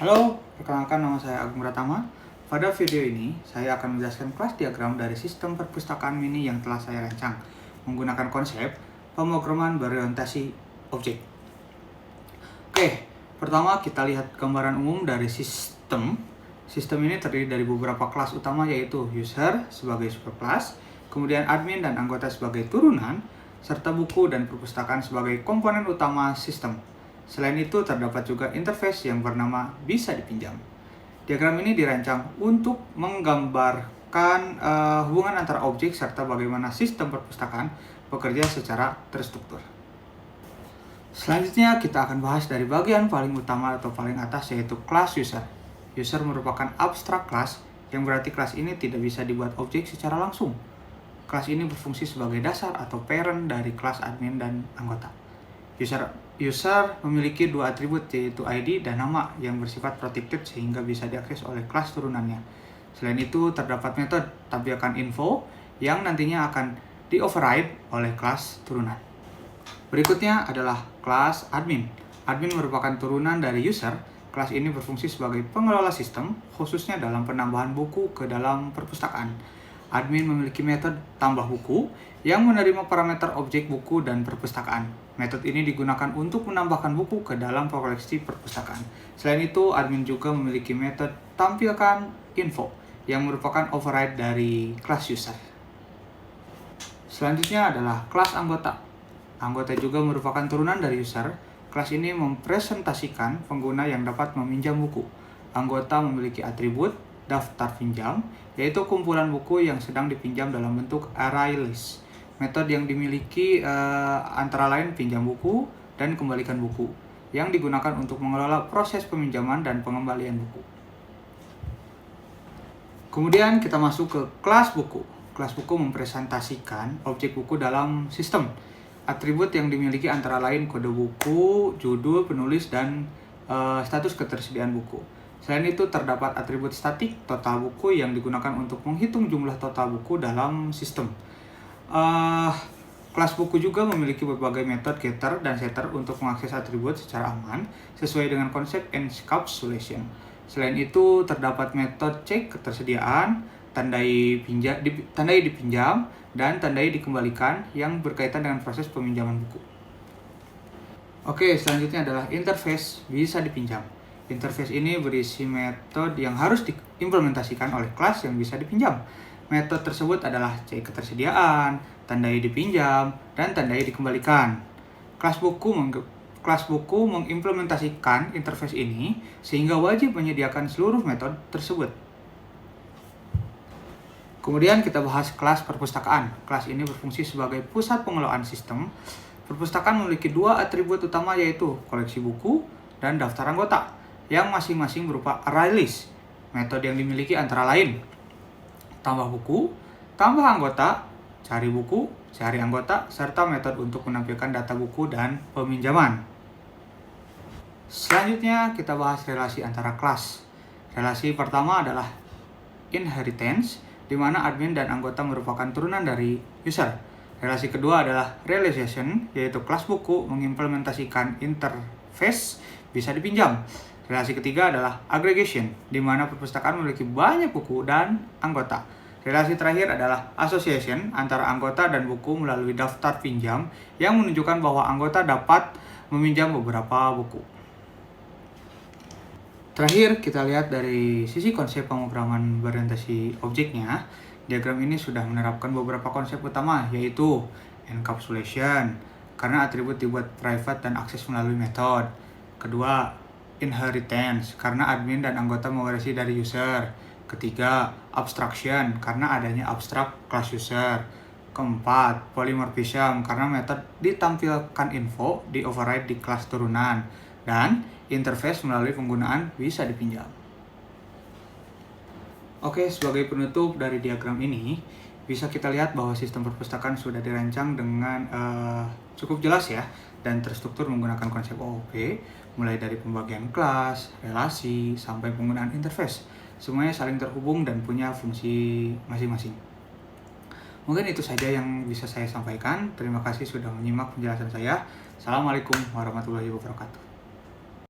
Halo, perkenalkan nama saya Agung Pratama. Pada video ini, saya akan menjelaskan kelas diagram dari sistem perpustakaan mini yang telah saya rancang menggunakan konsep pemrograman berorientasi objek. Oke, pertama kita lihat gambaran umum dari sistem. Sistem ini terdiri dari beberapa kelas utama yaitu user sebagai superclass, kemudian admin dan anggota sebagai turunan, serta buku dan perpustakaan sebagai komponen utama sistem. Selain itu, terdapat juga interface yang bernama bisa dipinjam. Diagram ini dirancang untuk menggambarkan hubungan antara objek serta bagaimana sistem perpustakaan bekerja secara terstruktur. Selanjutnya, kita akan bahas dari bagian paling utama atau paling atas yaitu kelas user. User merupakan abstrak kelas, yang berarti kelas ini tidak bisa dibuat objek secara langsung. Kelas ini berfungsi sebagai dasar atau parent dari kelas admin dan anggota. User memiliki dua atribut yaitu ID dan nama yang bersifat protected sehingga bisa diakses oleh kelas turunannya. Selain itu, terdapat metode tampilkan info yang nantinya akan di-override oleh kelas turunan. Berikutnya adalah kelas admin. Admin merupakan turunan dari user. Kelas ini berfungsi sebagai pengelola sistem, khususnya dalam penambahan buku ke dalam perpustakaan. Admin memiliki metode tambah buku yang menerima parameter objek buku dan perpustakaan. Metode ini digunakan untuk menambahkan buku ke dalam koleksi perpustakaan. Selain itu, admin juga memiliki metode tampilkan info yang merupakan override dari kelas user. Selanjutnya adalah kelas anggota. Anggota juga merupakan turunan dari user. Kelas ini mempresentasikan pengguna yang dapat meminjam buku. Anggota memiliki atribut daftar pinjam, yaitu kumpulan buku yang sedang dipinjam dalam bentuk array list. Metode yang dimiliki antara lain pinjam buku dan kembalikan buku, yang digunakan untuk mengelola proses peminjaman dan pengembalian buku. Kemudian kita masuk ke kelas buku. Kelas buku mempresentasikan objek buku dalam sistem. Atribut yang dimiliki antara lain kode buku, judul, penulis, dan status ketersediaan buku. Selain itu, terdapat atribut statik total buku yang digunakan untuk menghitung jumlah total buku dalam sistem. Kelas buku juga memiliki berbagai metode getter dan setter untuk mengakses atribut secara aman sesuai dengan konsep encapsulation. Selain itu, terdapat metode cek ketersediaan, tandai dipinjam, dan tandai dikembalikan yang berkaitan dengan proses peminjaman buku. Oke, selanjutnya adalah interface bisa dipinjam. Interface ini berisi metode yang harus diimplementasikan oleh kelas yang bisa dipinjam. Metode tersebut adalah cek ketersediaan, tandai dipinjam, dan tandai dikembalikan. Kelas buku mengimplementasikan interface ini sehingga wajib menyediakan seluruh metode tersebut. Kemudian kita bahas kelas perpustakaan. Kelas ini berfungsi sebagai pusat pengelolaan sistem. Perpustakaan memiliki dua atribut utama yaitu koleksi buku dan daftar anggota, yang masing-masing berupa array list. Metode yang dimiliki antara lain tambah buku, tambah anggota, cari buku, cari anggota, serta metode untuk menampilkan data buku dan peminjaman. Selanjutnya kita bahas relasi antara kelas. Relasi pertama adalah inheritance, di mana admin dan anggota merupakan turunan dari user. Relasi kedua adalah realization, yaitu kelas buku mengimplementasikan interface bisa dipinjam. Relasi ketiga adalah aggregation, di mana perpustakaan memiliki banyak buku dan anggota. Relasi terakhir adalah association antara anggota dan buku melalui daftar pinjam yang menunjukkan bahwa anggota dapat meminjam beberapa buku. Terakhir, kita lihat dari sisi konsep pemrograman berorientasi objeknya. Diagram ini sudah menerapkan beberapa konsep utama, yaitu encapsulation, karena atribut dibuat private dan akses melalui metode. Kedua, inheritance, karena admin dan anggota mewarisi dari user. Ketiga, abstraction, karena adanya abstrak kelas user. Keempat, polymorphism, karena metode ditampilkan info di override di kelas turunan. Dan interface melalui penggunaan bisa dipinjam. Oke, sebagai penutup dari diagram ini, bisa kita lihat bahwa sistem perpustakaan sudah dirancang dengan cukup jelas ya, dan terstruktur menggunakan konsep OOP, mulai dari pembagian kelas, relasi, sampai penggunaan interface. Semuanya saling terhubung dan punya fungsi masing-masing. Mungkin itu saja yang bisa saya sampaikan. Terima kasih sudah menyimak penjelasan saya. Assalamualaikum warahmatullahi wabarakatuh.